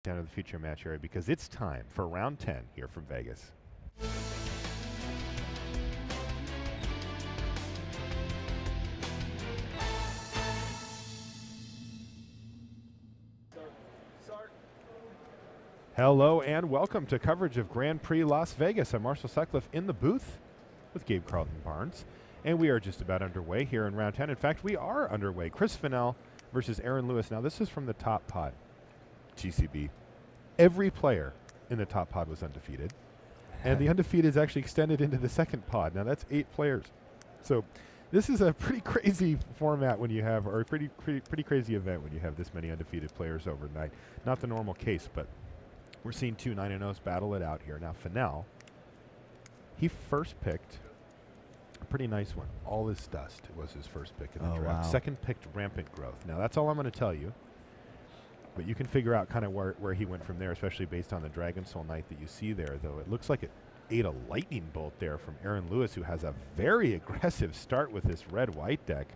Down to the future match area because it's time for round 10 here from Vegas. Hello and welcome to coverage of Grand Prix Las Vegas. I'm Marshall Sutcliffe in the booth with Gabe Carlton-Barnes, and we are just about underway here in round 10. In fact, we are underway. Chris Finel versus Aaron Lewis. Now, this is from the top pod, GCB. Every player in the top pod was undefeated, and the undefeated is actually extended into the second pod. Now, that's 8 players. So this is a pretty crazy format when you have, or a pretty crazy event when you have this many undefeated players overnight. Not the normal case, but we're seeing 2 9-0s battle it out here. Now, Finel, he first picked a pretty nice one. All Is Dust was his first pick in the draft. Wow. Second picked Rampant Growth. Now, that's all I'm going to tell you. But you can figure out kind of where he went from there, especially based on the Dragon Soul Knight that you see there, though. It looks like it ate a lightning bolt there from Aaron Lewis, who has a very aggressive start with this red-white deck.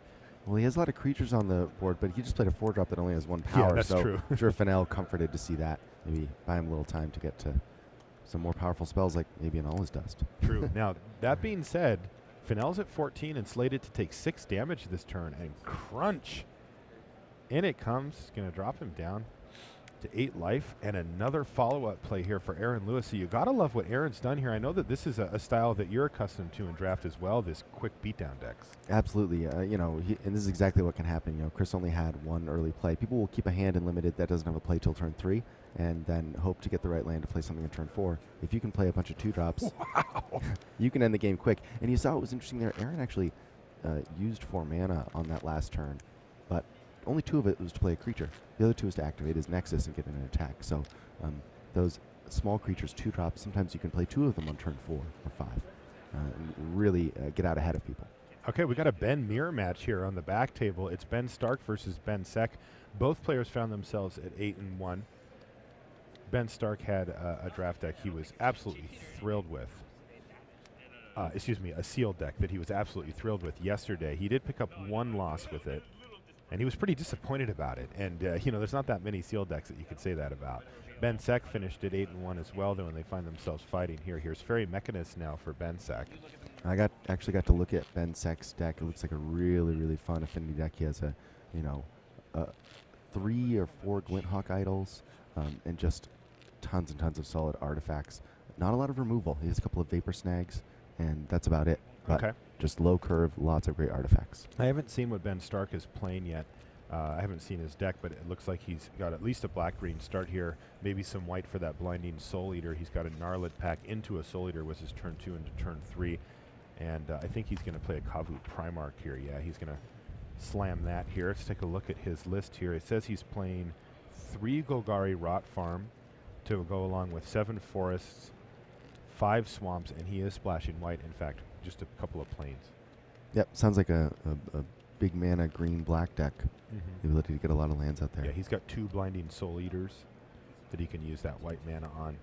Well, he has a lot of creatures on the board, but he just played a 4-drop that only has 1 power. Yeah, that's true. I'm sure Finel comforted to see that. Maybe buy him a little time to get to some more powerful spells, like maybe an All Is Dust. True. Now, that being said, Finel's at 14 and slated to take 6 damage this turn, and crunch. In it comes. Going to drop him down to 8 life, and another follow-up play here for Aaron Lewis. So you got to love what Aaron's done here. I know that this is a style that you're accustomed to in draft as well, this quick beatdown decks. Absolutely. You know, and this is exactly what can happen. You know, Chris only had 1 early play. People will keep a hand in limited that doesn't have a play till turn 3, and then hope to get the right land to play something in turn 4. If you can play a bunch of 2-drops, wow, you can end the game quick. And you saw what was interesting there. Aaron actually used 4 mana on that last turn, but only 2 of it was to play a creature. The other 2 is to activate his Nexus and get an attack. So those small creatures, 2-drops, sometimes you can play 2 of them on turn 4 or 5 and really get out ahead of people. Okay, we got a Ben mirror match here on the back table. It's Ben Stark versus Ben Scc. Both players found themselves at 8-1. Ben Stark had a draft deck he was absolutely thrilled with. Excuse me, a sealed deck that he was absolutely thrilled with yesterday. He did pick up 1 loss with it, and he was pretty disappointed about it. And, you know, there's not that many sealed decks that you could say that about. Ben Scc finished at 8-1 as well, though, and they find themselves fighting here. Here's Fairy Mechanist now for Ben Scc. I actually got to look at Ben Scc's deck. It looks like a really, really fun affinity deck. He has 3 or 4 Glinthawk idols and just tons and tons of solid artifacts. Not a lot of removal. He has a couple of Vapor Snags, and that's about it. But okay. Just low curve, lots of great artifacts. I haven't seen what Ben Stark is playing yet. I haven't seen his deck, but it looks like he's got at least a black-green start here, maybe some white for that Blinding Soul Eater. He's got a Gnarlid pack into a Soul Eater with his turn 2 into turn 3, and I think he's going to play a Kavu Primarch here. Yeah, he's going to slam that here. Let's take a look at his list here. It says he's playing 3 Golgari Rot Farm to go along with 7 forests, 5 swamps, and he is splashing white. In fact, just a couple of plains. Yep, sounds like a big mana green-black deck. The ability to get a lot of lands out there. Yeah, he's got 2 Blinding Soul Eaters that he can use that white mana on.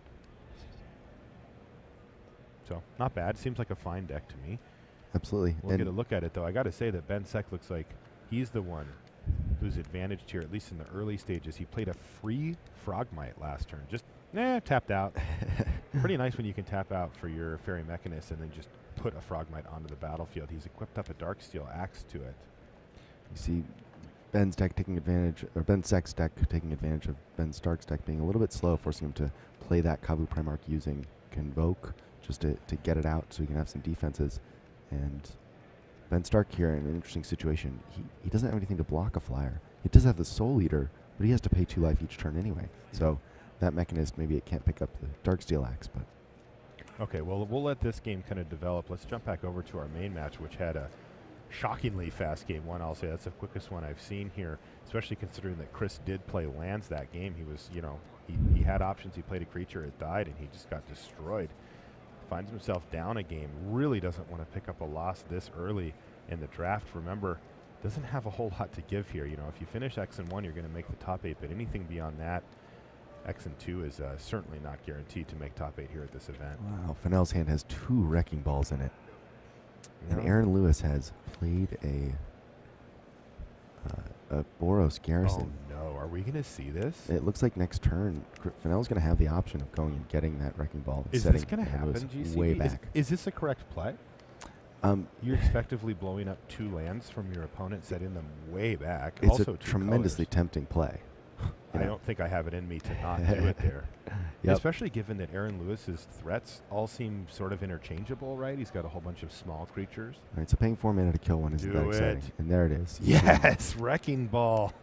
So, not bad. Seems like a fine deck to me. Absolutely. We'll get a look at it, though. I got to say that Ben Scc looks like he's the one who's advantaged here, at least in the early stages. He played a free Frogmite last turn. Just, tapped out. Pretty nice when you can tap out for your Fairy Mechanist and then just put a Frogmite onto the battlefield. He's equipped up a Darksteel Axe to it. You see Ben's deck taking advantage, or Ben Scc's deck taking advantage of Ben Stark's deck being a little bit slow, forcing him to play that Kavu Primarch using Convoke just to get it out so he can have some defenses. And Ben Stark here in an interesting situation. He doesn't have anything to block a flyer. He does have the Soul Eater, but he has to pay 2 life each turn anyway. So that Mechanist, maybe it can't pick up the Darksteel Axe, but... Okay, well, we'll let this game kind of develop. Let's jump back over to our main match, which had a shockingly fast game 1. I'll say that's the quickest one I've seen here, especially considering that Chris did play lands that game. He was, you know, he had options. He played a creature, it died, and he just got destroyed. Finds himself down a game, really doesn't want to pick up a loss this early in the draft. Remember, doesn't have a whole lot to give here. You know, if you finish X and 1, you're going to make the top 8, but anything beyond that, X and 2 is certainly not guaranteed to make top 8 here at this event. Wow, Finel's hand has 2 Wrecking Balls in it. And Aaron Lewis has played a Boros Garrison. Oh no, we going to see this? It looks like next turn, Finel's going to have the option of going and getting that Wrecking Ball. And Is setting this going to Aaron happen, Lewis GCB? way back. Is this a correct play? You're effectively blowing up 2 lands from your opponent, setting them way back. It's also a tremendously tempting play. I don't think I have it in me to not do it there. Yep. Especially given that Aaron Lewis's threats all seem sort of interchangeable, right? He's got a whole bunch of small creatures. All right, so paying 4 mana to kill one isn't that exciting. And there it is. Yes, Wrecking Ball.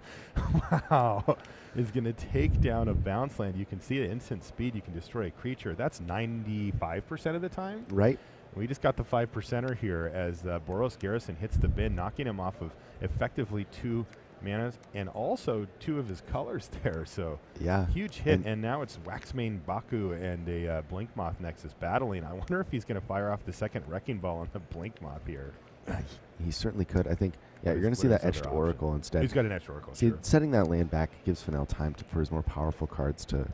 Wow. Is going to take down a bounce land. You can see at instant speed you can destroy a creature. That's 95% of the time. Right. We just got the 5%er here as Boros Garrison hits the bin, knocking him off of effectively 2 manas and also 2 of his colors there. So yeah, huge hit. And now it's Waxmane Baku and a Blinkmoth Nexus battling. I wonder if he's going to fire off the second Wrecking Ball on the Blinkmoth here. He certainly could. I think, yeah, you're going to see that Etched Oracle instead. He's got an Etched Oracle. See, setting that land back gives Finel time for his more powerful cards to,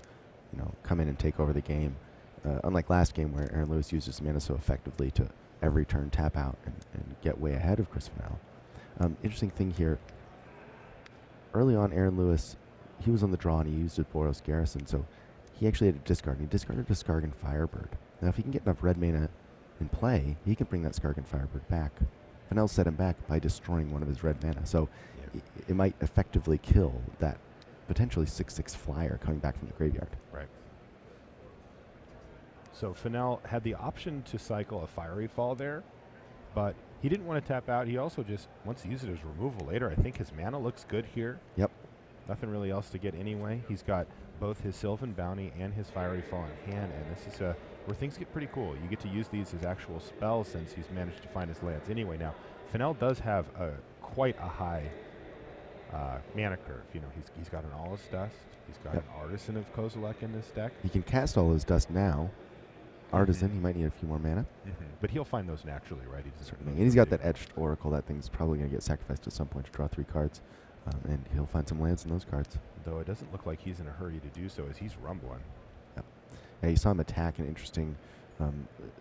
come in and take over the game. Unlike last game where Aaron Lewis used his mana so effectively to every turn tap out and get way ahead of Chris Finel. Interesting thing here. Early on, Aaron Lewis, he was on the draw and he used his Boros Garrison, so he actually had to discard. He discarded a Skargan Firebird. Now, if he can get enough red mana in play, he can bring that Skargan Firebird back. Finel set him back by destroying one of his red mana, so it might effectively kill that potentially 6/6 flyer coming back from the graveyard. Right. So Finel had the option to cycle a Fiery Fall there, but he didn't want to tap out. He also just wants to use it as removal later. I think his mana looks good here. Yep. Nothing really else to get anyway. He's got both his Sylvan Bounty and his Fiery Fall in hand, and this is where things get pretty cool. You get to use these as actual spells since he's managed to find his lands anyway. Now, Finel does have quite a high mana curve. He's got an Allus Dust. He's got an Artisan of Kozilek in this deck. He can cast all his dust now. Artisan, he might need a few more mana. But he'll find those naturally, right? And he's got that Etched Oracle. That thing's probably going to get sacrificed at some point to draw 3 cards. And he'll find some lands in those cards. Though it doesn't look like he's in a hurry to do so as he's rumbling. Yep. Yeah, you saw him attack an interesting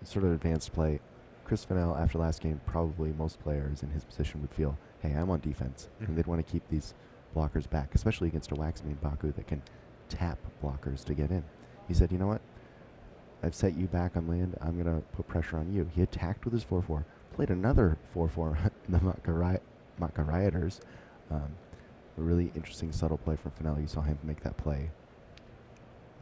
sort of advanced play. Chris Finel, after last game, probably most players in his position would feel, hey, I'm on defense. And they'd want to keep these blockers back, especially against a Waxmane Baku that can tap blockers to get in. He said, you know what? I've set you back on land. I'm going to put pressure on you. He attacked with his 4/4, played another 4/4 in the Matka Rioters. A really interesting, subtle play from Finel. You saw him make that play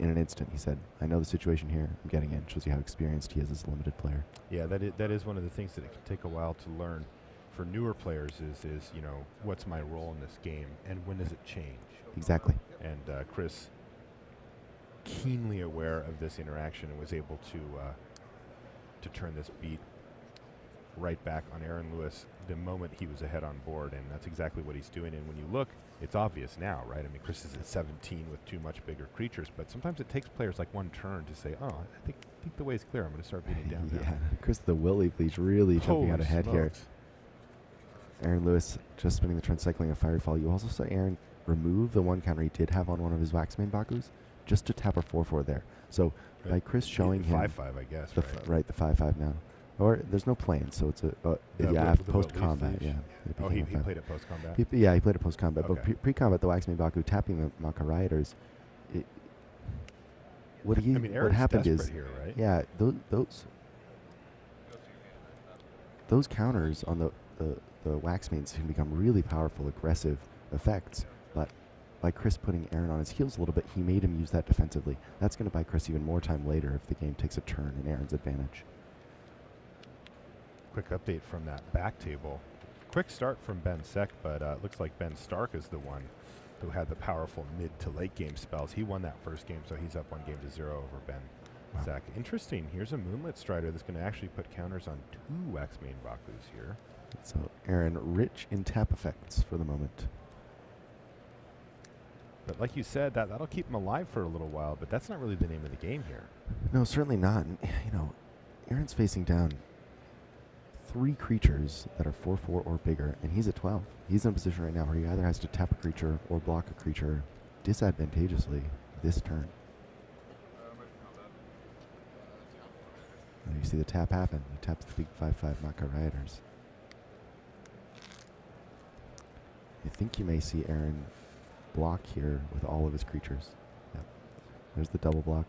in an instant. He said, I know the situation here. I'm getting in. Shows you how experienced he is as a limited player. Yeah, that is one of the things that it can take a while to learn for newer players is what's my role in this game and when does it change? Exactly. And Chris, keenly aware of this interaction, and was able to turn this beat right back on Aaron Lewis the moment he was ahead on board, and that's exactly what he's doing. And when you look, it's obvious now, right? I mean, Chris is at 17 with 2 much bigger creatures, but sometimes it takes players like one turn to say, oh, I think the way is clear. I'm going to start beating down. Yeah, Chris the Willy Bleach really jumping out ahead here. Aaron Lewis just spending the turn cycling a Fiery Fall. You also saw Aaron remove the 1 counter he did have on one of his Waxmane Bakus just to tap a 4/4 there. So by Chris showing him 5/5, I guess, right, the 5/5 now. Or there's no plane, so it's a post combat. Yeah. Oh, he played it post combat. He played it post combat. Okay. But pre combat, the Waxmane Baku tapping the Matka Rioters. What happened is here, right? Yeah, those counters on the Waxmanes can become really powerful, aggressive effects. But by Chris putting Aaron on his heels a little bit, he made him use that defensively. That's going to buy Chris even more time later if the game takes a turn in Aaron's advantage. Quick update from that back table. Quick start from Ben Scc, but it looks like Ben Stark is the one who had the powerful mid to late game spells. He won that first game, so he's up 1-0 over Ben Scc. Interesting. Here's a Moonlit Strider that's going to actually put counters on 2 Waxmane Bakus here. So Aaron rich in tap effects for the moment. But like you said, that'll keep him alive for a little while, but that's not really the name of the game here. No, certainly not. And, Aaron's facing down 3 creatures that are 4/4 or bigger, and he's at 12. He's in a position right now where he either has to tap a creature or block a creature disadvantageously this turn. And you see the tap happen. He taps the big 5/5 Matka Rioters. I think you may see Aaron block here with all of his creatures. Yep. There's the double block.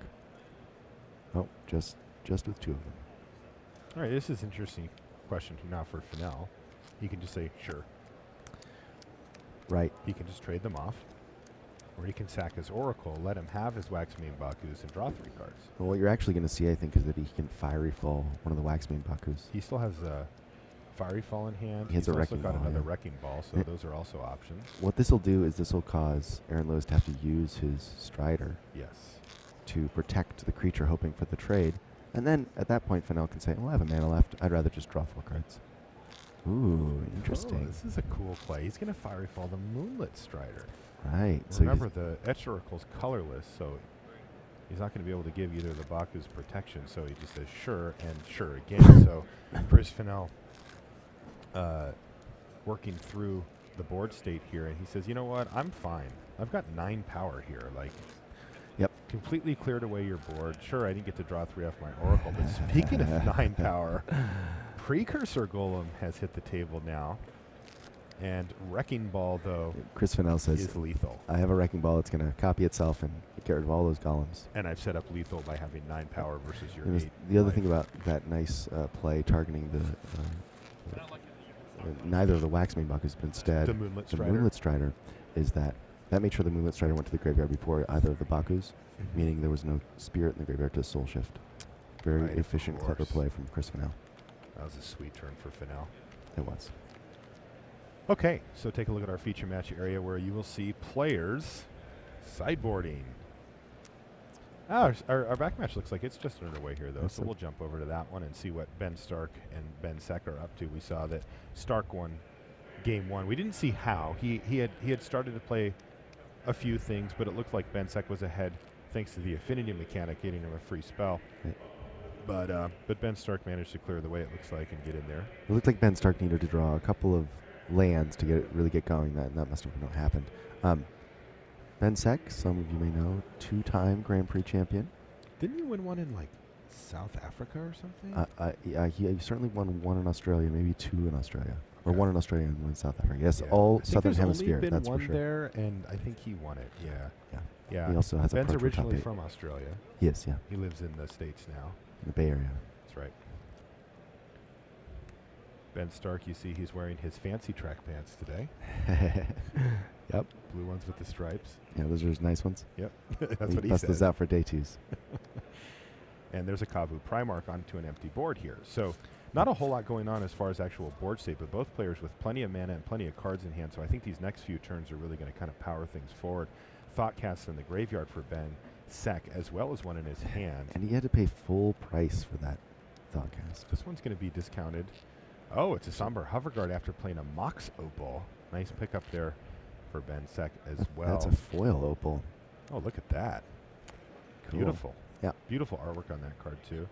Oh, just with 2 of them. All right, this is an interesting question now for Finel. He can just say, sure. Right. He can just trade them off. Or he can sack his Oracle, let him have his Waxmane Bakus, and draw 3 cards. Well, what you're actually going to see, I think, is that he can Fiery Fall one of the Waxmane Bakus. He still has a Fiery Fall in hand. He has He's a also Wrecking got Ball, another yeah. Wrecking Ball, so those are also options. What this will do is this will cause Aaron Lewis to have to use his Strider Yes. to protect the creature, hoping for the trade. And then at that point, Finel can say, well, I have a mana left. I'd rather just draw 4 cards. Ooh, interesting. Oh, this is a cool play. He's going to Fiery Fall the Moonlit Strider. Right. So Remember, the Etch Oracle's colorless, so he's not going to be able to give either of the Baku's protection, so he just says sure and sure again. So Chris Finel working through the board state here, and he says, you know what, I'm fine. I've got 9 power here. Like, yep. Completely cleared away your board. Sure, I didn't get to draw 3 off my Oracle, but speaking of 9 power, Precursor Golem has hit the table now. And Wrecking Ball, though, Chris Finel says, is lethal. I have a Wrecking Ball. It's going to copy itself and get rid of all those golems. And I've set up lethal by having 9 power versus your And 8. the other thing about that nice play targeting neither of the Waxmane Bakus, but instead The Moonlit the Strider. Moonlit Strider, is that made sure the Moonlit Strider went to the graveyard before either of the Bakus, meaning there was no spirit in the graveyard to soul shift. Very Right, of efficient, clever course. play from Chris Finel. That was a sweet turn for Finel. It was. Okay, so take a look at our feature match area where you will see players sideboarding. Our back match looks like it's just underway here, though, so we'll jump over to that one and see what Ben Stark and Ben Scc are up to. We saw that Stark won game 1. We didn't see how. He had started to play a few things, but it looked like Ben Scc was ahead thanks to the affinity mechanic getting him a free spell. Right. But Ben Stark managed to clear the way, it looks like, and get in there. It looked like Ben Stark needed to draw a couple of lands to really get going. That must have not happened. Ben Scc, some of you may know, 2-time Grand Prix champion. Didn't you win one in, like, South Africa or something? Yeah, he certainly won 1 in Australia, maybe 2 in Australia. Or 1 in Australia and 1 in South Africa. Yes, Yeah. all I think Southern there's Hemisphere, only been that's one for sure. there, and I think he won it, yeah. Yeah. He also has a Ben's Pro Tour top originally 8. from Australia. Yes, yeah, He lives in the States now. in the Bay Area. That's right. Ben Stark, you see he's wearing his fancy track pants today. Yep. Blue ones with the stripes. Yeah, those are his nice ones. Yep. That's He what he busts said. those out for day 2s. And there's a Kavu Primarch onto an empty board here. So not a whole lot going on as far as actual board state, but both players with plenty of mana and plenty of cards in hand. So I think these next few turns are really going to kind of power things forward. Thoughtcast in the graveyard for Ben Scc, as well as one in his hand. And he had to pay full price for that Thoughtcast. This one's going to be discounted. Oh, it's a Somber Hoverguard after playing a Mox Opal. Nice pickup there for Ben Scc as well. That's a foil opal. Oh, look at that. Cool. Beautiful. Yeah. Beautiful artwork on that card, too.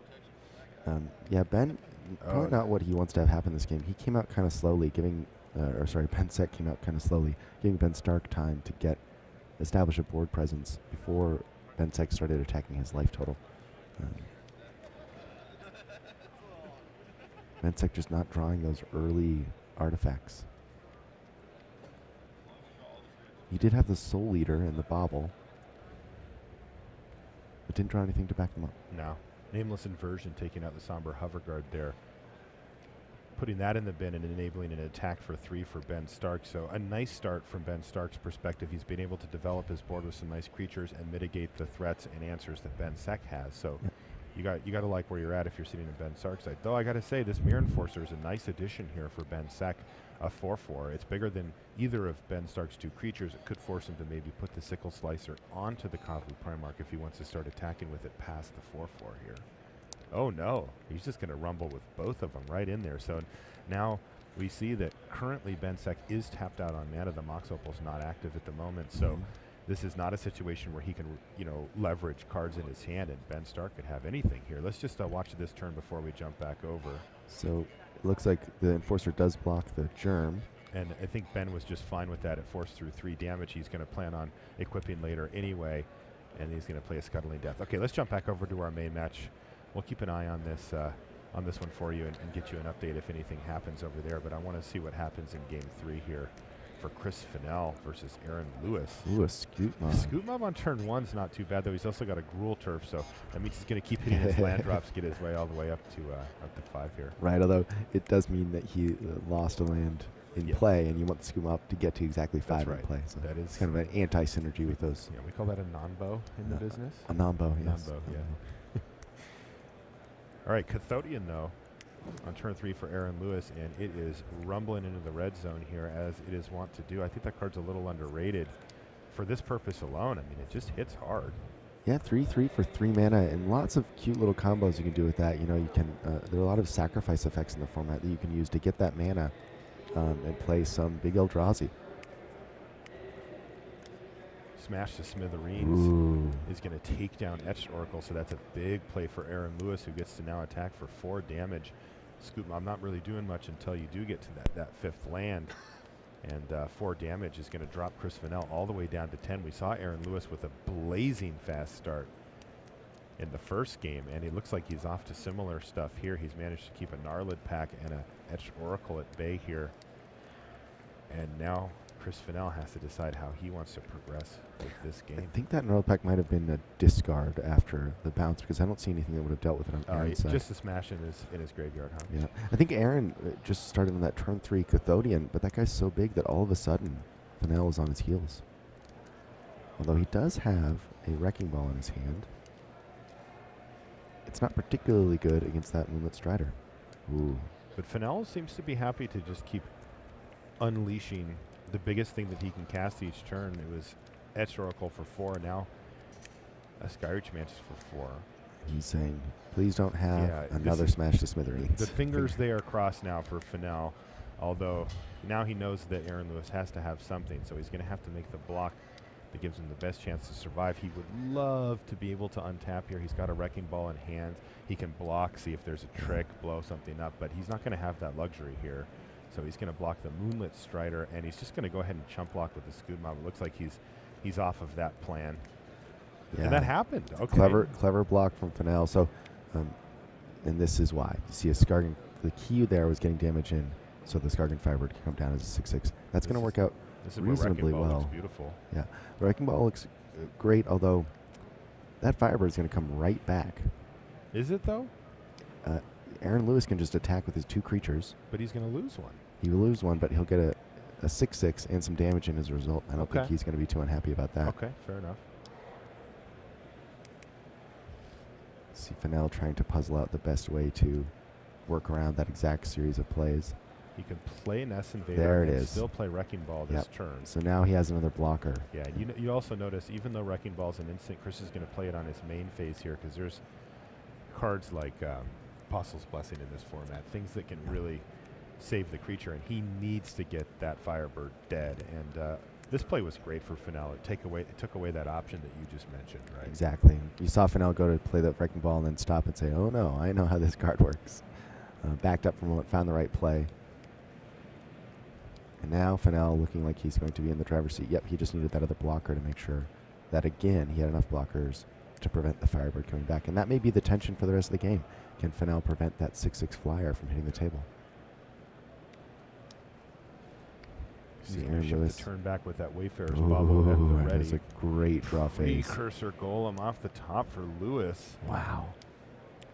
Yeah, Ben, probably not what he wants to have happen this game. He came out kind of slowly, Ben Scc came out kind of slowly, giving Ben Stark time to establish a board presence before Ben Scc started attacking his life total. Ben Scc just not drawing those early artifacts. He did have the Soul Eater and the Bauble, but didn't draw anything to back them up. No. Nameless Inversion taking out the Somber Hoverguard there. Putting that in the bin and enabling an attack for 3 for Ben Stark. So a nice start from Ben Stark's perspective. He's been able to develop his board with some nice creatures and mitigate the threats and answers that Ben Scc has. So you got to like where you're at if you're sitting in Ben Stark's side. Though I got to say, this Mirror Enforcer is a nice addition here for Ben Scc. A 4/4. It's bigger than either of Ben Stark's 2 creatures. It could force him to maybe put the Sickle Slicer onto the Kavu Primarch if he wants to start attacking with it past the 4/4 here. Oh no, he's just going to rumble with both of them right in there. So now we see that currently Ben Scc is tapped out on mana. The Mox Opal's not active at the moment. So this is not a situation where he can, leverage cards in his hand, and Ben Stark could have anything here. Let's just watch this turn before we jump back over. So it looks like the Enforcer does block the Germ. And I think Ben was just fine with that. It forced through 3 damage. He's going to plan on equipping later anyway, and he's going to play a Scuttling Death. Okay, let's jump back over to our main match. We'll keep an eye on this one for you and get you an update if anything happens over there. But I want to see what happens in Game 3 here. for Chris Finel versus Aaron Lewis. Ooh, a scoot mob. Scoot mob on turn 1's not too bad, though. He's also got a Gruul turf, so that means he's going to keep hitting his land drops, get his way all the way up to 5 here. Right, although it does mean that he lost a land in play, and you want the scoot mob to get to exactly 5 in play. So that is kind of an anti-synergy with those. Yeah, we call that a non-bow in the business. A non-bow, yes. Non-bow, yeah. All right, Cathodian, though, on turn 3 for Aaron Lewis, and it is rumbling into the red zone here, as it is wont to do. I think that card's a little underrated for this purpose alone. I mean, it just hits hard. Yeah, 3/3 for 3 mana, and lots of cute little combos you can do with that. You know, you can. There are a lot of sacrifice effects in the format that you can use to get that mana and play some big Eldrazi. Smash the Smithereens is going to take down Etched Oracle, so that's a big play for Aaron Lewis, who gets to now attack for 4 damage. Scoop mob not really doing much until you do get to that 5th land, and 4 damage is going to drop Chris Finel all the way down to 10. We saw Aaron Lewis with a blazing fast start in the first game, and he looks like he's off to similar stuff here. He's managed to keep a Gnarlid pack and a Etched Oracle at bay here, and now Chris Finel has to decide how he wants to progress with this game. I think that Gnarlid pack might have been a discard after the bounce, because I don't see anything that would have dealt with it on Aaron's side. Just a smash in his graveyard, huh? Yeah, I think Aaron just started on that turn 3 Cathodian, but that guy's so big that all of a sudden Finel is on his heels. Although he does have a Wrecking Ball in his hand. It's not particularly good against that Moonlit Strider. Ooh. But Finel seems to be happy to just keep unleashing the biggest thing that he can cast each turn. It was Etched Oracle for 4, and now a Skyreach Mantis for 4. He's saying, please don't have another Smash to Smithereens. The fingers they are crossed now for Finel, although now he knows that Aaron Lewis has to have something, so he's going to have to make the block that gives him the best chance to survive. He would love to be able to untap here. He's got a Wrecking Ball in hand. He can block, see if there's a trick, blow something up, but he's not going to have that luxury here. So he's going to block the Moonlit Strider, and he's just going to go ahead and chump block with the Scoot Mob. It looks like he's off of that plan. Yeah. And that happened. Okay. Clever block from Finel. So, and this is why. You see a Skargan, the key there was getting damage in, so the Skargan Firebird can come down as a 6/6. That's going to work out reasonably well. Looks beautiful. Yeah. The Wrecking Ball looks great, although that Firebird is going to come right back. Is it, though? Aaron Lewis can just attack with his 2 creatures. But he's going to lose one. He will lose one, but he'll get a 6/6 and some damage in as a result. I don't think he's going to be too unhappy about that. Okay, fair enough. See Finel trying to puzzle out the best way to work around that exact series of plays. He can play Nest Invader there it and is. Still play Wrecking Ball this turn. So now he has another blocker. Yeah, you also notice, even though Wrecking Ball's an instant, Chris is going to play it on his main phase here, because there's cards like Apostle's Blessing in this format, things that can really save the creature, and he needs to get that Firebird dead. And this play was great for Finel. It took away that option that you just mentioned, right? Exactly. You saw Finel go to play that Wrecking Ball and then stop and say, oh no, I know how this card works. Backed up for a moment, found the right play. And now Finel looking like he's going to be in the driver's seat. Yep, he just needed that other blocker to make sure that, again, he had enough blockers to prevent the Firebird coming back. And that may be the tension for the rest of the game. Can Finel prevent that 6/6 flyer from hitting the table? He's going to shift the turn back with that Wayfarer's Bauble at the ready. That's a great draw phase. Precursor Golem off the top for Lewis. Wow.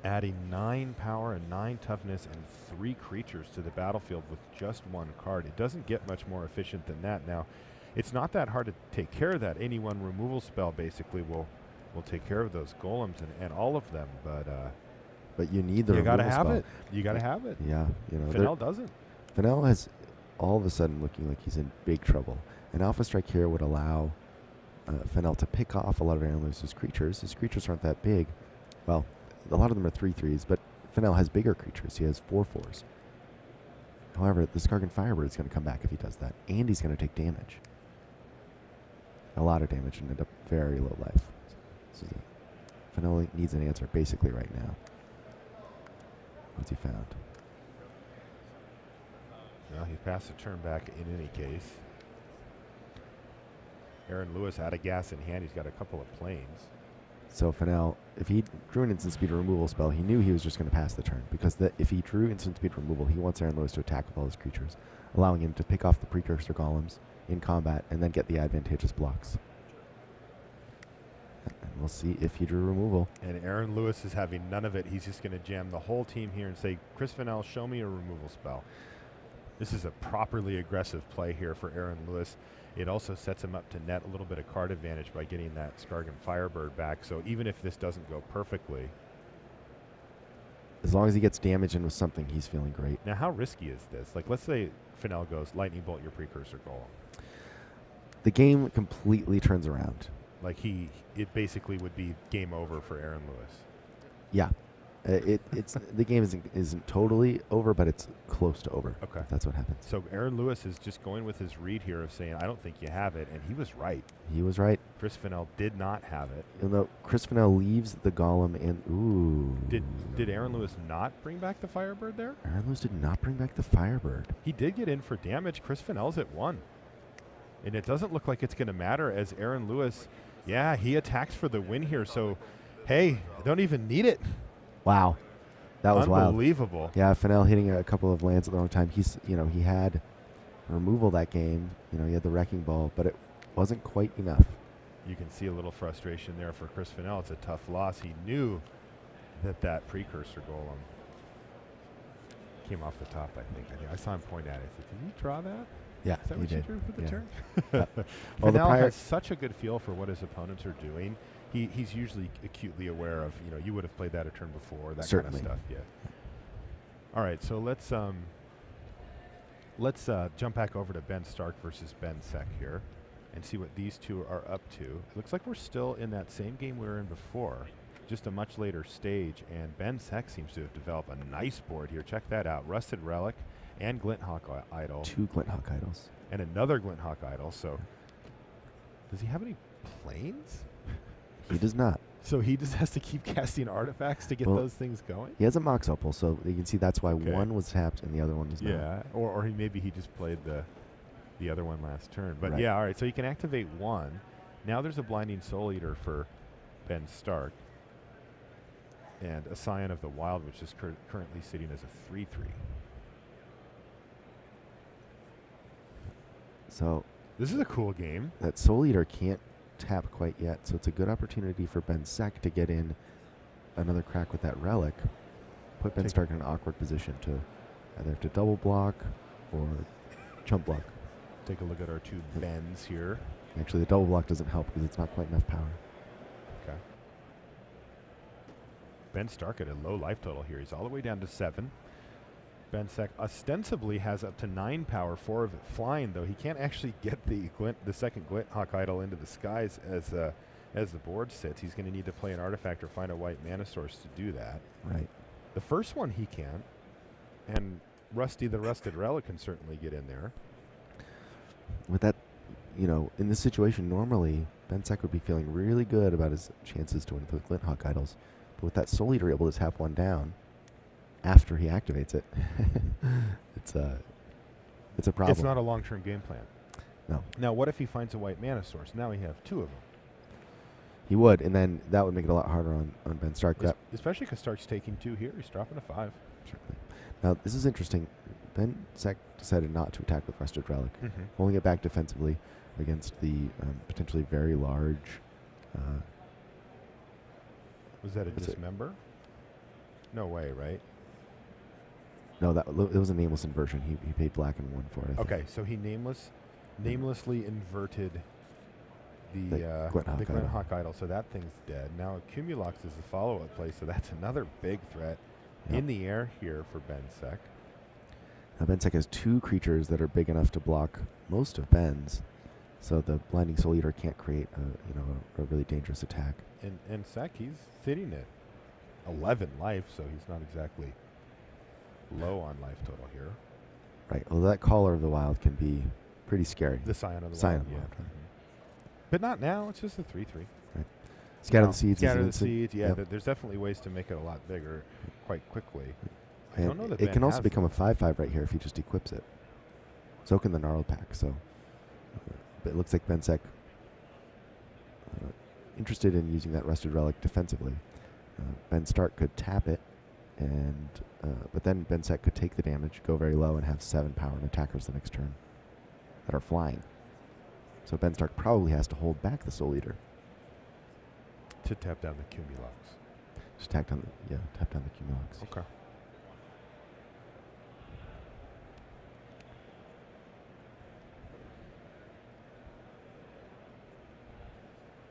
Adding 9 power and 9 toughness and 3 creatures to the battlefield with just 1 card. It doesn't get much more efficient than that. Now, it's not that hard to take care of that. Any one removal spell basically will take care of those golems and all of them. But you need the removal spell. You got to have it. You got to have it. Yeah, you know. Finel doesn't. Finel has all of a sudden looking like he's in big trouble. An Alpha Strike here would allow Finel to pick off a lot of Aaron Lewis's creatures. His creatures aren't that big. Well, a lot of them are 3/3s, but Finel has bigger creatures. He has 4/4s. However, the Skargan Firebird is going to come back if he does that, and he's going to take damage. A lot of damage and end up very low life. So Finel needs an answer basically right now. What's he found? Well, he passed the turn back in any case. Aaron Lewis out of gas in hand. He's got a couple of planes. So Finel, if he drew an instant speed removal spell, he knew he was just going to pass the turn, because if he drew instant speed removal, he wants Aaron Lewis to attack with all his creatures, allowing him to pick off the Precursor Golems in combat and then get the advantageous blocks. And we'll see if he drew removal. And Aaron Lewis is having none of it. He's just going to jam the whole team here and say, Chris Finel, show me a removal spell. This is a properly aggressive play here for Aaron Lewis. It also sets him up to net a little bit of card advantage by getting that Skargan Firebird back. So even if this doesn't go perfectly, as long as he gets damage in with something, he's feeling great. Now, how risky is this? Like, let's say Finel goes Lightning Bolt your Precursor Golem. The game completely turns around. Like, it basically would be game over for Aaron Lewis. Yeah. It's the game isn't totally over, but it's close to over. Okay. That's what happens. So Aaron Lewis is just going with his read here of saying, I don't think you have it, and he was right. He was right. Chris Finel did not have it. Even though Chris Finel leaves the Golem and ooh. Did Aaron Lewis not bring back the Firebird there? Aaron Lewis did not bring back the Firebird. He did get in for damage. Chris Finel's at 1. And it doesn't look like it's going to matter as Aaron Lewis, yeah, he attacks for the win here. So, hey, don't even need it. Wow. That was wild. Unbelievable. Yeah, Finel hitting a couple of lands at the wrong time. He had removal that game. He had the Wrecking Ball, but it wasn't quite enough. You can see a little frustration there for Chris Finel. It's a tough loss. He knew that Precursor Golem came off the top, I think. I saw him point at it. I said, did you draw that? Yeah, Is that he what did. you drew for the turn? Well, the Finel prior has such a good feel for what his opponents are doing. He's usually acutely aware of, you would have played that a turn before, that Certainly. kind of stuff. Yeah. All right, so let's jump back over to Ben Stark versus Ben Scc here and see what these two are up to. It looks like we're still in that same game we were in before, just a much later stage, and Ben Scc seems to have developed a nice board here. Check that out. Rusted Relic and Glinthawk Idol. 2 Glinthawk Idols. And another Glinthawk Idol. So does he have any planes? He does not. So he just has to keep casting artifacts to get those things going? He has a Mox Opal, so you can see that's why one was tapped and the other one was not. Yeah, or maybe he just played the other one last turn. But right. Yeah, all right, so you can activate 1. Now there's a Blinding Soul Eater for Ben Stark. And a Scion of the Wild, which is currently sitting as a 3/3. So this is a cool game. That Soul Eater can't tap quite yet, so it's a good opportunity for Ben Scc to get in another crack with that Relic. Put Ben Stark in an awkward position to either to double block or chump block. Take a look at our 2 Bens here. Actually, the double block doesn't help because it's not quite enough power. Okay. Ben Stark at a low life total here. He's all the way down to 7. Ben Scc ostensibly has up to 9 power, 4 of it flying, though he can't actually get the second Glinthawk Idol into the skies as the board sits. He's going to need to play an artifact or find a white mana source to do that. Right. The first one he can, and Rusty the Rusted Relic can certainly get in there. With that, in this situation, normally Ben Scc would be feeling really good about his chances to win with Glinthawk Idols. But with that Soul Eater able to tap 1 down after he activates it, it's a problem. It's not a long-term game plan. No. Now, what if he finds a white mana source? Now we have 2 of them. He would, and then that would make it a lot harder on Ben Stark. Especially because Stark's taking 2 here. He's dropping a 5. Certainly. Now, this is interesting. Ben Scc decided not to attack with Rusted Relic, holding it back defensively against the potentially very large... was that a Dismember? No way, right? No, it was a nameless inversion. He paid black and 1 for it. Okay, so he namelessly inverted the Glinthawk Idol, so that thing's dead. Now Cumulux is the follow-up play, so that's another big threat in the air here for Ben Scc. Now Ben Scc has 2 creatures that are big enough to block most of Ben's, so the Blinding Soul Eater can't create a really dangerous attack. And Scc, he's sitting at 11 life, so he's not exactly low on life total here. Right. Well, that Caller of the Wild can be pretty scary. The Scion of the Scion Wild, of the Wild. But not now. It's just a 3/3. Right. Scatter the Seeds. Scatter the Seeds. Yeah, there's definitely ways to make it a lot bigger quite quickly. I don't know that it can also become a 5/5 right here if he just equips it. So can the Gnarled Pack. So but it looks like Ben Scc interested in using that Rusted Relic defensively. Ben Stark could tap it, and but then Ben Scc could take the damage, go very low, and have 7 power and attackers the next turn that are flying. So Ben Stark probably has to hold back the Soul Eater. To tap down the Cumulux. Just tap down the Cumulux. Okay.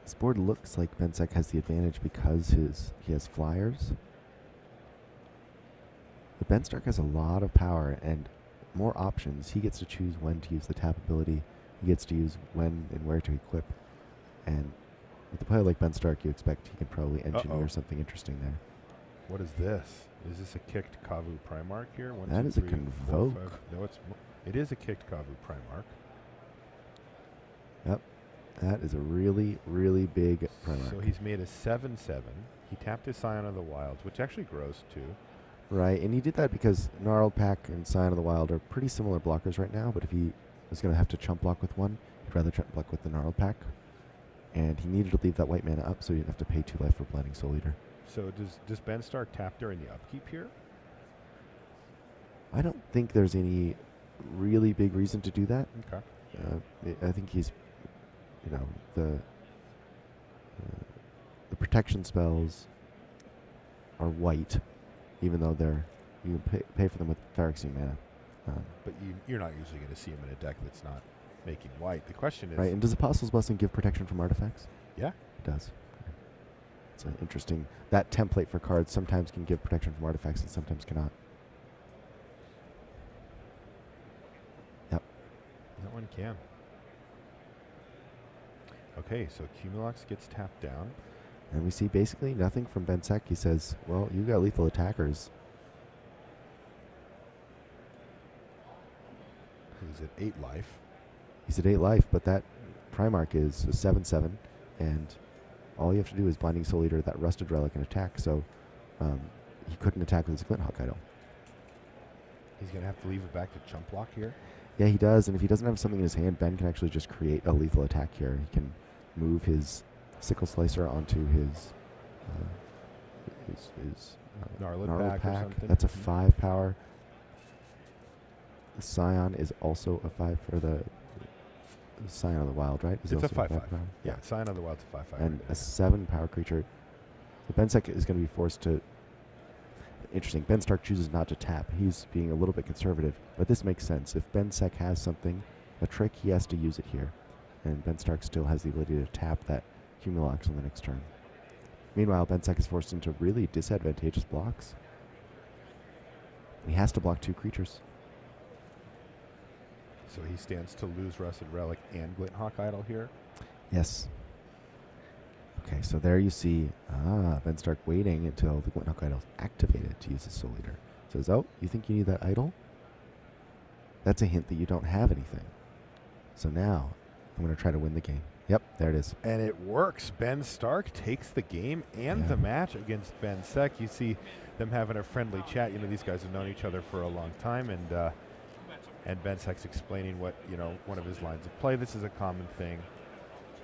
This board looks like Ben Scc has the advantage because he has flyers. But Ben Stark has a lot of power and more options. He gets to choose when to use the tap ability. He gets to use when and where to equip. And with a player like Ben Stark, you expect he can probably engineer something interesting there. What is this? Is this a kicked Kavu Primarch here? One, That two, is a three, Convoke. 4, 5. No, it is a kicked Kavu Primarch. Yep. That is a really, really big Primarch. So he's made a 7/7. He tapped his Scion of the Wilds, which actually grows too. Right, and he did that because Gnarled Pack and Scion of the Wild are pretty similar blockers right now, but if he was going to have to chump block with one, he'd rather chump block with the Gnarled Pack. And he needed to leave that white mana up so he didn't have to pay 2 life for Blinding Soul Eater. So does Ben Stark tap during the upkeep here? I don't think there's any really big reason to do that. Okay. I think he's, the protection spells are white, even though you can pay for them with Phyrexian mana. But you're not usually going to see him in a deck that's not making white. The question is... Right, and does Apostle's Blessing give protection from artifacts? Yeah. It does. It's an interesting... That template for cards sometimes can give protection from artifacts and sometimes cannot. Yep. That one can. Okay, so Cumulux gets tapped down. And we see basically nothing from Ben Scc. He says, well, you got lethal attackers. He's at 8 life. He's at 8 life, but that Primarch is a 7/7, and all you have to do is Blinding Soul Eater, that Rusted Relic, and attack, so he couldn't attack with his Glinthawk Idol. He's going to have to leave it back to chump block here? Yeah, he does, and if he doesn't have something in his hand, Ben can actually just create a lethal attack here. He can move his Sickle Slicer onto his Gnarled Pack or something. That's a 5 power. The Scion is also a 5 for the Scion of the Wild, right? It's a 5/5. Yeah, Scion of the Wild's a 5/5. And a 7 power creature. So Ben Scc is going to be forced to... Interesting. Ben Stark chooses not to tap. He's being a little bit conservative, but this makes sense. If Ben Scc has something, a trick, he has to use it here. And Ben Stark still has the ability to tap that Cumulux on the next turn. Meanwhile, Ben Scc is forced into really disadvantageous blocks. He has to block 2 creatures. So he stands to lose Rusted Relic and Glinthawk Idol here? Yes. Okay, so there you see Ben Stark waiting until the Glinthawk Idol is activated to use his Soul Eater. Says, oh, you think you need that idol? That's a hint that you don't have anything. So now, I'm going to try to win the game. Yep, there it is. And it works. Ben Stark takes the game and the match against Ben Scc. You see them having a friendly chat. You know, these guys have known each other for a long time, and Ben Sc's explaining what, one of his lines of play. This is a common thing.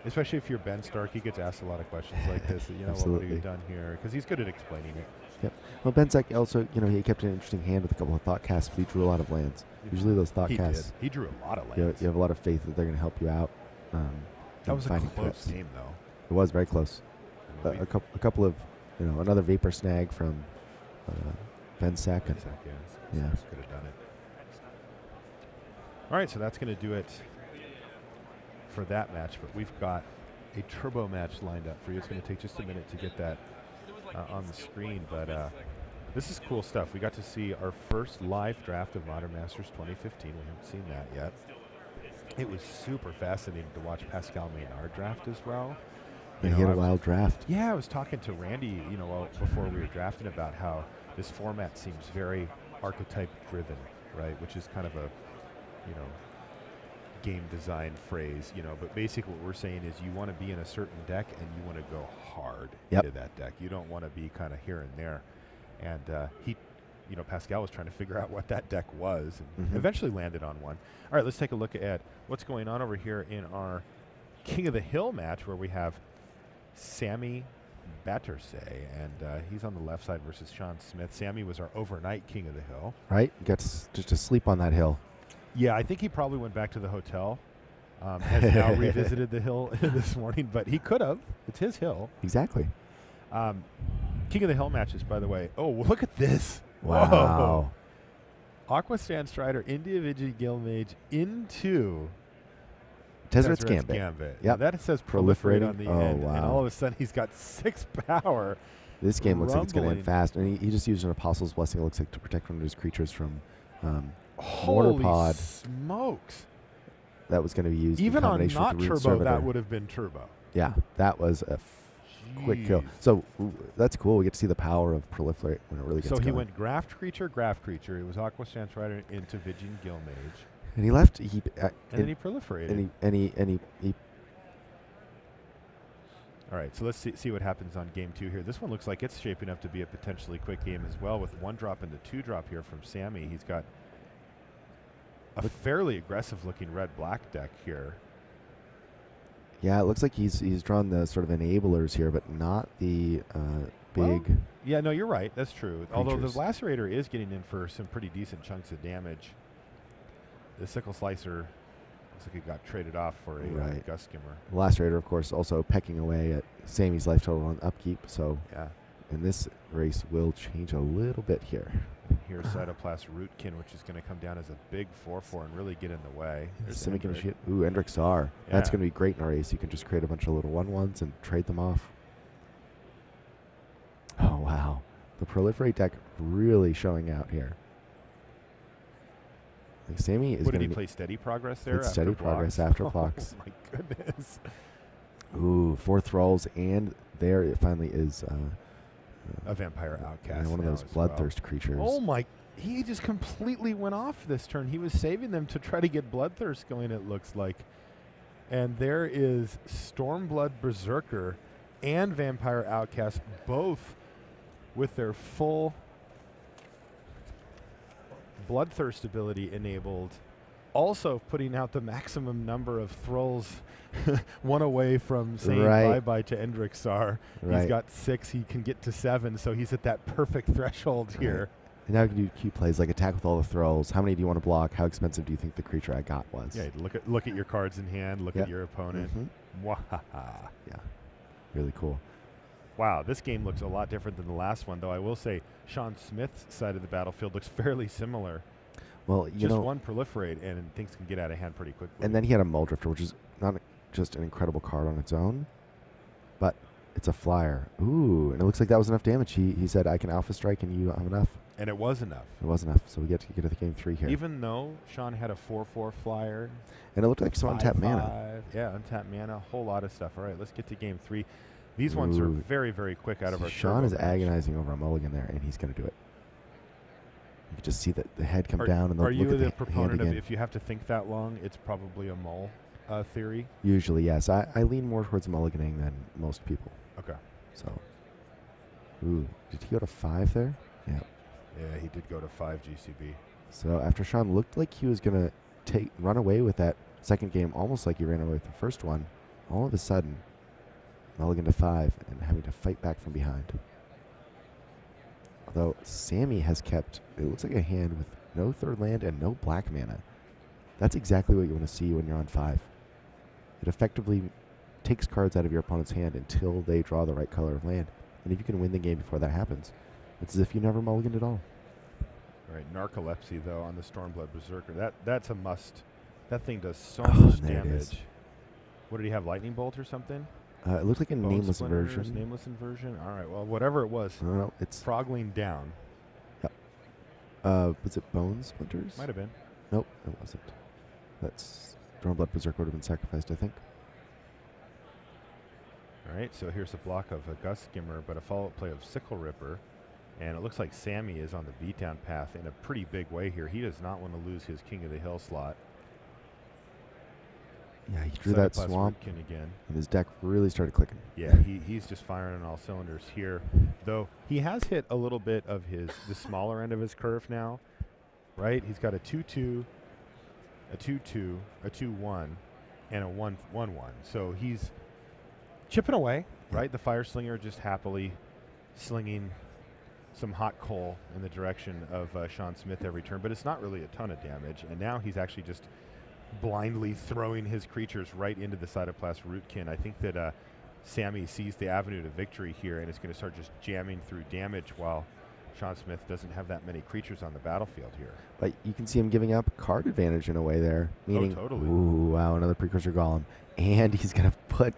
Especially if you're Ben Stark, he gets asked a lot of questions like this. What have you done here? Because he's good at explaining it. Yep. Well, Ben Scc also, he kept an interesting hand with a couple of thought casts, but he drew a lot of lands. Usually those thought casts. He drew a lot of lands. You have a lot of faith that they're going to help you out. That was a close game, though. It was very close. A couple of, another Vapor Snag from Ben Scc. Ben Scc, yeah. Could have done it. All right, so that's going to do it for that match, but we've got a turbo match lined up for you. It's going to take just a minute to get that on the screen, but this is cool stuff. We got to see our first live draft of Modern Masters 2015. We haven't seen that yet. It was super fascinating to watch Pascal Maynard draft as well. He had a wild draft. Yeah, I was talking to Randy, before we were drafting about how this format seems very archetype driven, right? Which is kind of a, game design phrase, but basically what we're saying is you want to be in a certain deck and you want to go hard into that deck. You don't want to be kind of here and there. And Pascal was trying to figure out what that deck was and eventually landed on one. All right, let's take a look at what's going on over here in our King of the Hill match where we have Sammy Battersay, and he's on the left side versus Sean Smith. Sammy was our overnight King of the Hill. Right, he got just to sleep on that hill. Yeah, I think he probably went back to the hotel has now revisited the hill this morning, but he could have. It's his hill. Exactly. King of the Hill matches, by the way. Oh, look at this. Wow. Whoa. Aqua Stand Strider, India Vigi Gilmage into Tezzeret's Gambit. Yeah, that says proliferate on the end. Wow. And all of a sudden, he's got 6 power. This game looks like it's going to end Rumbling. fast. And he just used an Apostle's Blessing, it looks like, to protect one of his creatures from Holy Mortar Pod. smokes. That was going to be used Even in on combination not with the Rune turbo, Servitor. that would have been turbo. Yeah, that was a quick kill. Jeez. So that's cool. We get to see the power of proliferate when it really gets So he going. went graft creature. It was Aqua Stand Strider into Vigin Gilmage. And he left. And then he proliferated. And he All right, so let's see what happens on game 2 here. This one looks like it's shaping up to be a potentially quick game as well, with 1 drop into 2 drop here from Sammy. He's got a fairly aggressive-looking red-black deck here. Yeah, it looks like he's drawn the sort of enablers here, but not the big. Well, yeah, no, you're right. That's true. Although the creatures. Lacerator is getting in for some pretty decent chunks of damage. The Sickle Slicer looks like it got traded off for a Right. Gust Skimmer. The Lacerator, of course, also pecking away at Sammy's life total on upkeep. So Yeah. in this race will change a little bit here. Here's Cytoplast Rootkin, which is going to come down as a big 4/4 and really get in the way. There's Simic and Endrick. shit. Ooh, Endrick Czar. That's Yeah. going to be great in our race. You can just create a bunch of little 1/1s and trade them off. Oh, wow. The Proliferate deck really showing out here. Like Sammy is What did going he to play? Steady Progress there? It's after Steady blocks? Progress after blocks. Oh, my goodness. Ooh, 4 Thralls, and there it finally is A Vampire Outcast. one of now those as well. Bloodthirst creatures. Oh, my. He just completely went off this turn. He was saving them to try to get Bloodthirst going, it looks like. And there is Stormblood Berserker and Vampire Outcast, both with their full Bloodthirst ability enabled. Also putting out the maximum number of Thralls, one away from saying Right. bye-bye to Endrixar. Right. He's got 6. He can get to 7, so he's at that perfect threshold here. And now you can do cute plays like attack with all the Thralls. How many do you want to block? How expensive do you think the creature I got was? Yeah, look at your cards in hand. Look Yep. at your opponent. Mhm. Wahaha. Yeah, really cool. Wow, this game looks a lot different than the last one, though. I will say Sean Smith's side of the battlefield looks fairly similar. Well, you Just know, one proliferate, and things can get out of hand pretty quickly. and then he had a Muldrifter, which is not just an incredible card on its own, but it's a flyer. Ooh, and it looks like that was enough damage. He said, I can Alpha Strike, and you don't have enough. And it was enough. It was enough, so we get to the game 3 here. Even though Sean had a 4/4 flyer. And it looked like some untapped mana. 5/5. Yeah, untapped mana. A whole lot of stuff. All right, let's get to game 3. These ones are Ooh. very, very quick out of See, our Sean turbo is match. agonizing over a mulligan there, and he's going to do it. You can just see the head come down and Are look you at the the hand proponent of again. if you have to think that long, it's probably a mull theory? Usually, yes. I lean more towards mulliganing than most people. Okay. So, ooh, did he go to 5 there? Yeah. Yeah, he did go to 5 GCB. So after Sean looked like he was going to run away with that second game, almost like he ran away with the first one, all of a sudden, mulligan to 5 and having to fight back from behind. Although Sammy has kept, it looks like a hand with no third land and no black mana. That's exactly what you want to see when you're on 5. It effectively takes cards out of your opponent's hand until they draw the right color of land. And if you can win the game before that happens, it's as if you never mulliganed at all. All right, Narcolepsy, though, on the Stormblood Berserker. That's a must. That thing does so Oh, much there it is. damage. What did he have, Lightning Bolt or something? It looked like a Bone nameless Splinters, inversion. Nameless inversion? All right, well, whatever it was. No, it's Frogling down. was it Bone Splinters? Might have been. Nope, it wasn't. That's Stormblood Berserker would have been sacrificed, I think. All right, so here's a block of a Gust Skimmer, but a follow-up play of Sickle Ripper. And it looks like Sammy is on the beatdown path in a pretty big way here. He does not want to lose his King of the Hill slot. Yeah, he drew that Cytoplast swamp, Rootkin again. and his deck really started clicking. Yeah, he's just firing on all cylinders here. Though he has hit a little bit of the smaller end of his curve now, right? He's got a 2/2, a 2/2, a 2/1, and a 1/1/1. So he's chipping away, right? The Fire Slinger just happily slinging some hot coal in the direction of Sean Smith every turn, but it's not really a ton of damage. And now he's actually just blindly throwing his creatures right into the Cytoplast Rootkin. I think that Sammy sees the avenue to victory here and is going to start just jamming through damage while Sean Smith doesn't have that many creatures on the battlefield here. But you can see him giving up card advantage in a way there. Meaning, totally. Ooh, wow, another Precursor Golem. And he's going to put...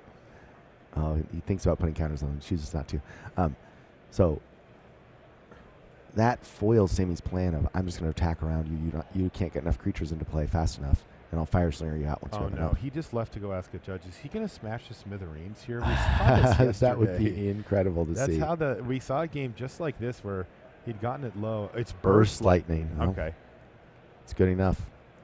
Oh, he thinks about putting counters on them. Chooses not to. So that foils Sammy's plan of, I'm just going to attack around you. You can't get enough creatures into play fast enough, and I'll Fire Slinger you out once you have enough. He just left to go ask a judge, is he going to smash the smithereens here? We saw this that would yesterday. be incredible to see. That's how we saw a game just like this where he'd gotten it low. It's Burst Lightning. Okay. It's good enough.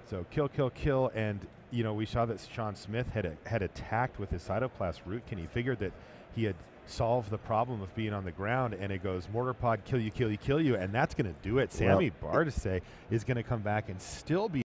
So kill, and you know, we saw that Sean Smith had attacked with his Cytoplast Rootkin. He figured that he had solved the problem of being on the ground, and it goes Mortar Pod, kill you, and that's going to do it. Sammy Bardase is going to come back and still be